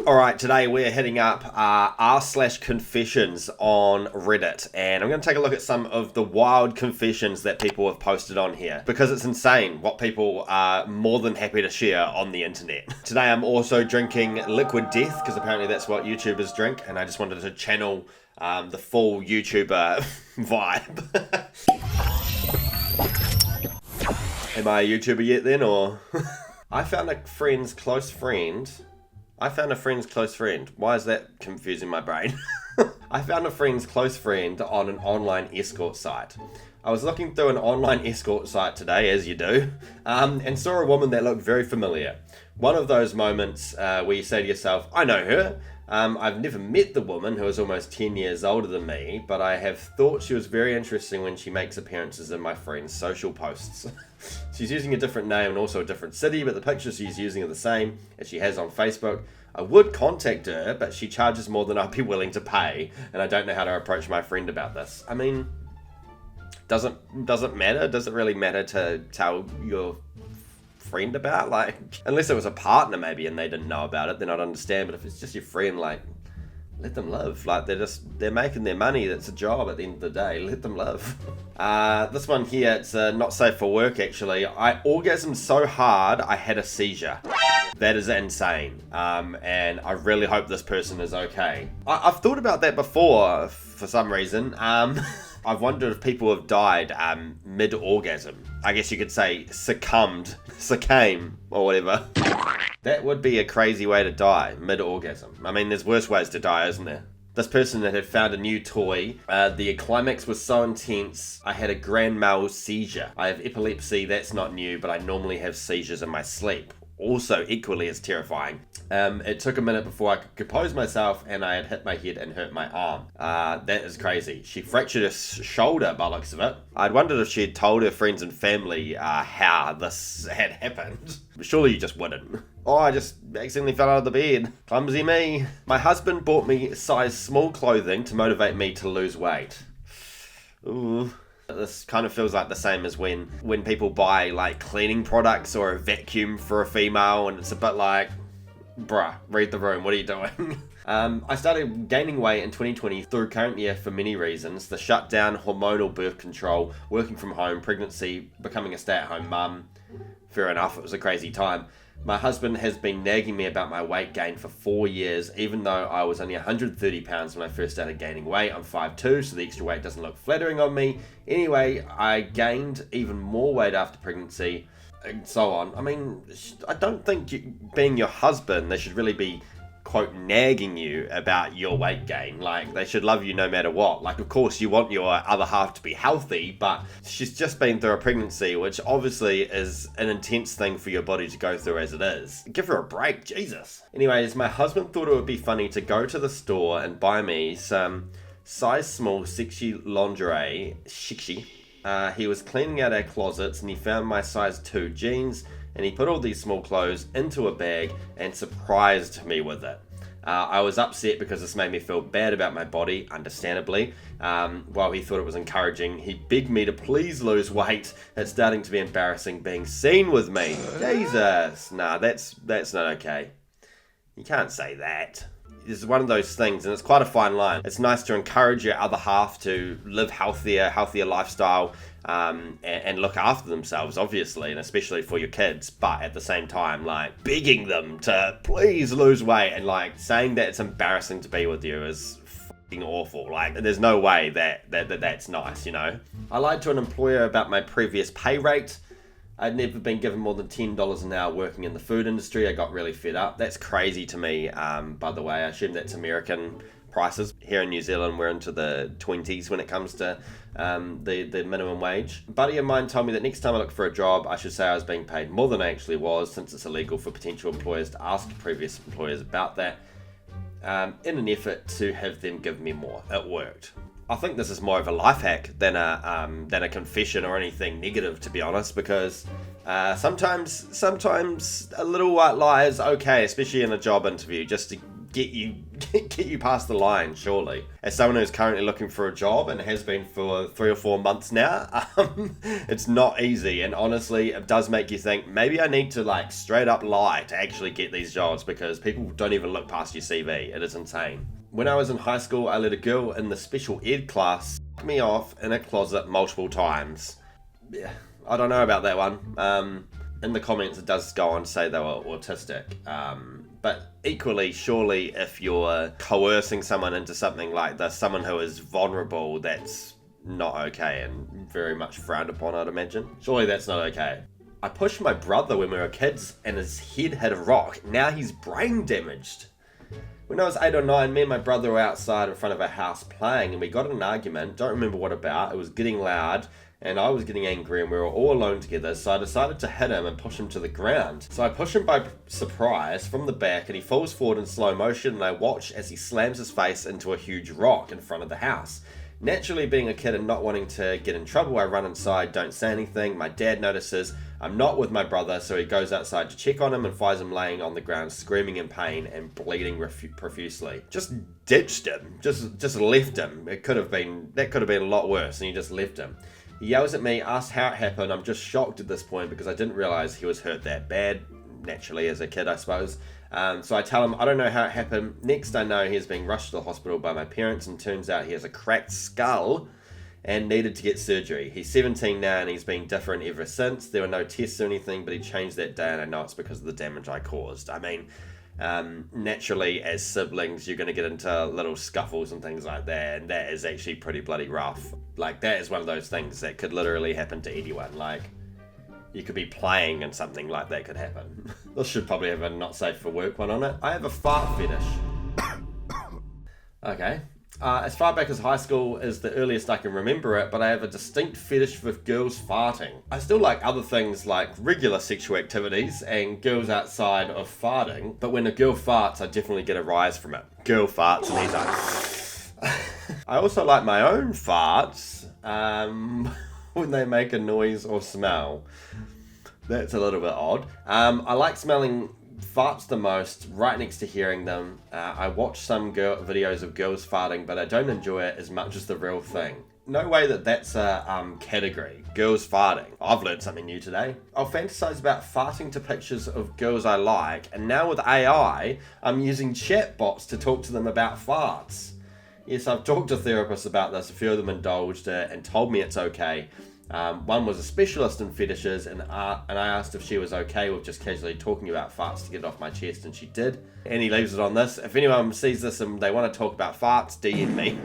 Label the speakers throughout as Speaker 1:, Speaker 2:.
Speaker 1: Alright, today we're hitting up r/confessions on Reddit, and I'm going to take a look at some of the wild confessions that people have posted on here, because it's insane what people are more than happy to share on the internet. Today I'm also drinking Liquid Death, because apparently that's what YouTubers drink, and I just wanted to channel the full YouTuber vibe. Am I a YouTuber yet then, or? I found a friend's close friend. Why is that confusing my brain? I found a friend's close friend on an online escort site. I was looking through an online escort site today, as you do, and saw a woman that looked very familiar. One of those moments where you say to yourself, I know her. I've never met the woman, who is almost 10 years older than me, but I have thought she was very interesting when she makes appearances in my friend's social posts. She's using a different name and also a different city, but the pictures she's using are the same as she has on Facebook. I would contact her, but she charges more than I'd be willing to pay, and I don't know how to approach my friend about this. I mean, does it matter? Does it really matter to tell your friend about? Like, unless it was a partner maybe and they didn't know about it, then I'd understand. But if it's just your friend, like, let them live. Like, they're making their money. That's a job at the end of the day. Let them live. This one here, it's not safe for work, actually. I orgasmed so hard I had a seizure. That is insane. And I really hope this person is okay. I've thought about that before for some reason. I've wondered if people have died mid-orgasm. I guess you could say succumb, or whatever. That would be a crazy way to die, mid-orgasm. I mean, there's worse ways to die, isn't there? This person that had found a new toy, the climax was so intense, I had a grand mal seizure. I have epilepsy, that's not new, but I normally have seizures in my sleep. Also equally as terrifying. It took a minute before I could compose myself, and I had hit my head and hurt my arm. That is crazy. She fractured her shoulder by the looks of it. I'd wondered if she had told her friends and family how this had happened. Surely you just wouldn't. Oh, I just accidentally fell out of the bed. Clumsy me. My husband bought me size small clothing to motivate me to lose weight. Ooh. This kind of feels like the same as when people buy like cleaning products or a vacuum for a female, and it's a bit like, bruh, read the room, what are you doing? I started gaining weight in 2020 through current year for many reasons. The shutdown, hormonal birth control, working from home, pregnancy, becoming a stay-at-home mum. Fair enough, it was a crazy time. My husband has been nagging me about my weight gain for 4 years, even though I was only 130 pounds when I first started gaining weight. I'm 5'2", so the extra weight doesn't look flattering on me. Anyway, I gained even more weight after pregnancy, and so on. I mean, I don't think being your husband, they should really be, quote, nagging you about your weight gain. Like, they should love you no matter what. Like, of course, you want your other half to be healthy, but she's just been through a pregnancy, which obviously is an intense thing for your body to go through as it is. Give her a break, Jesus. Anyways, my husband thought it would be funny to go to the store and buy me some size small sexy lingerie. He was cleaning out our closets and he found my size 2 jeans, and he put all these small clothes into a bag and surprised me with it. I was upset because this made me feel bad about my body, understandably. While he thought it was encouraging, he begged me to please lose weight. It's starting to be embarrassing being seen with me. Jesus. Nah, that's not okay. You can't say that. It's one of those things, and it's quite a fine line. It's nice to encourage your other half to live healthier lifestyle, and look after themselves, obviously, and especially for your kids. But at the same time, like, begging them to please lose weight and like saying that it's embarrassing to be with you is fucking awful. Like, there's no way that's nice, you know. I lied to an employer about my previous pay rate. I'd never been given more than $10 an hour working in the food industry. I got really fed up. That's crazy to me, by the way. I assume that's American prices. Here in New Zealand, we're into the 20s when it comes to the minimum wage. A buddy of mine told me that next time I look for a job, I should say I was being paid more than I actually was, since it's illegal for potential employers to ask previous employers about that, in an effort to have them give me more. It worked. I think this is more of a life hack than a confession or anything negative, to be honest, because sometimes a little white lie is okay, especially in a job interview, just to get you get you past the line, surely. As someone who's currently looking for a job and has been for 3 or 4 months now, it's not easy, and honestly, it does make you think maybe I need to like straight up lie to actually get these jobs, because people don't even look past your CV. It is insane. When I was in high school, I let a girl in the special ed class fuck me off in a closet multiple times. Yeah, I don't know about that one. In the comments, it does go on to say they were autistic. But equally, surely if you're coercing someone into something like this, someone who is vulnerable, that's not okay and very much frowned upon, I'd imagine. Surely that's not okay. I pushed my brother when we were kids and his head hit a rock. Now he's brain damaged. When I was 8 or 9, me and my brother were outside in front of our house playing, and we got in an argument. Don't remember what about. It was getting loud, and I was getting angry, and we were all alone together, so I decided to hit him and push him to the ground. So I push him by surprise from the back, and he falls forward in slow motion, and I watch as he slams his face into a huge rock in front of the house. Naturally, being a kid and not wanting to get in trouble, I run inside, don't say anything. My dad notices I'm not with my brother, so he goes outside to check on him and finds him laying on the ground, screaming in pain and bleeding profusely. Just ditched him, just left him. That could have been a lot worse, and he just left him. He yells at me, asks how it happened. I'm just shocked at this point because I didn't realize he was hurt that bad. Naturally, as a kid, I suppose. So I tell him I don't know how it happened. Next, I know he's being rushed to the hospital by my parents, and turns out he has a cracked skull and needed to get surgery. He's 17 now, and he's been different ever since. There were no tests or anything, but he changed that day, and I know it's because of the damage I caused. I mean, naturally, as siblings, you're going to get into little scuffles and things like that, and that is actually pretty bloody rough. Like, that is one of those things that could literally happen to anyone. Like, you could be playing and something like that could happen. This should probably have a not safe for work one on it. I have a fart fetish. Okay. As far back as high school is the earliest I can remember it, but I have a distinct fetish for girls farting. I still like other things like regular sexual activities and girls outside of farting, but when a girl farts, I definitely get a rise from it. Girl farts and he's like... I also like my own farts when they make a noise or smell. That's a little bit odd. I like smelling farts the most, right next to hearing them. I watch some videos of girls farting, but I don't enjoy it as much as the real thing. No way that's a category. Girls farting. I've learned something new today. I'll fantasize about farting to pictures of girls I like, and now with AI, I'm using chatbots to talk to them about farts. Yes, I've talked to therapists about this. A few of them indulged it and told me it's okay. One was a specialist in fetishes, and I asked if she was okay with just casually talking about farts to get it off my chest, and she did. And he leaves it on this. If anyone sees this and they want to talk about farts, DM me.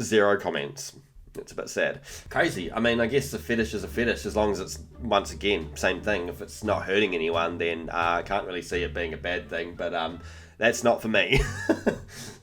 Speaker 1: 0 comments. It's a bit sad. Crazy. I mean, I guess a fetish is a fetish as long as it's, once again, same thing. If it's not hurting anyone, then I can't really see it being a bad thing, but that's not for me.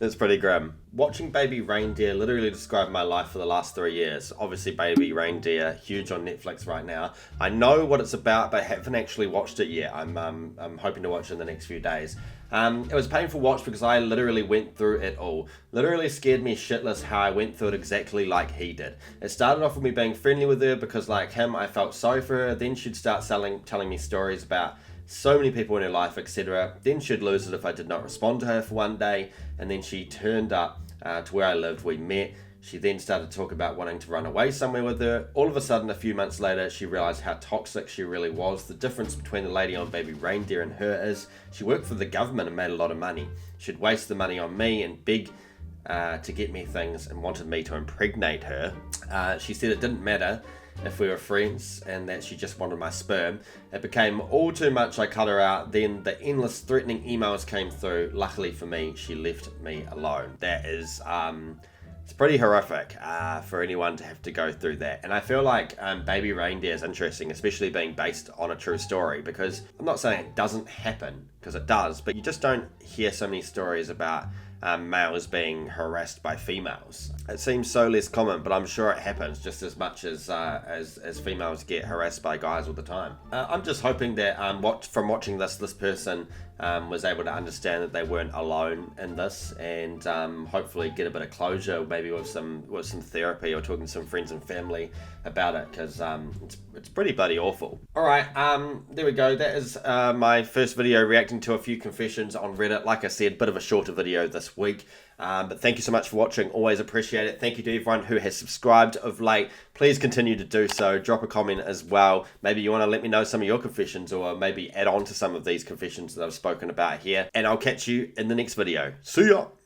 Speaker 1: It's pretty grim. Watching Baby Reindeer literally described my life for the last 3 years. Obviously, Baby Reindeer, huge on Netflix right now. I know what it's about, but haven't actually watched it yet. I'm hoping to watch it in the next few days. It was a painful watch because I literally went through it all. Literally scared me shitless how I went through it exactly like he did. It started off with me being friendly with her because, like him, I felt sorry for her. Then she'd start telling me stories about so many people in her life, etc. Then she'd lose it if I did not respond to her for one day, and then she turned up to where I lived. We met. She then started to talk about wanting to run away somewhere with her. All of a sudden, a few months later, she realized how toxic she really was. The difference between the lady on Baby Reindeer and her is she worked for the government and made a lot of money. She'd waste the money on me and beg to get me things and wanted me to impregnate her. She said it didn't matter if we were friends and that she just wanted my sperm. It became all too much. I cut her out. Then the endless threatening emails came through. Luckily for me, she left me alone. That is it's pretty horrific for anyone to have to go through that. And I feel like Baby Reindeer is interesting, especially being based on a true story, because I'm not saying it doesn't happen, because it does, but you just don't hear so many stories about males being harassed by females. It seems so less common, but I'm sure it happens just as much as females get harassed by guys all the time. I'm just hoping that from watching this person was able to understand that they weren't alone in this, and hopefully get a bit of closure, maybe with some therapy or talking to some friends and family about it, because it's pretty bloody awful. All right, there we go. That is my first video reacting to a few confessions on Reddit. Like I said, bit of a shorter video this week. But thank you so much for watching. Always appreciate it. Thank you to everyone who has subscribed of late. Please continue to do so. Drop a comment as well. Maybe you want to let me know some of your confessions, or maybe add on to some of these confessions that I've spoken about here. And I'll catch you in the next video. See ya!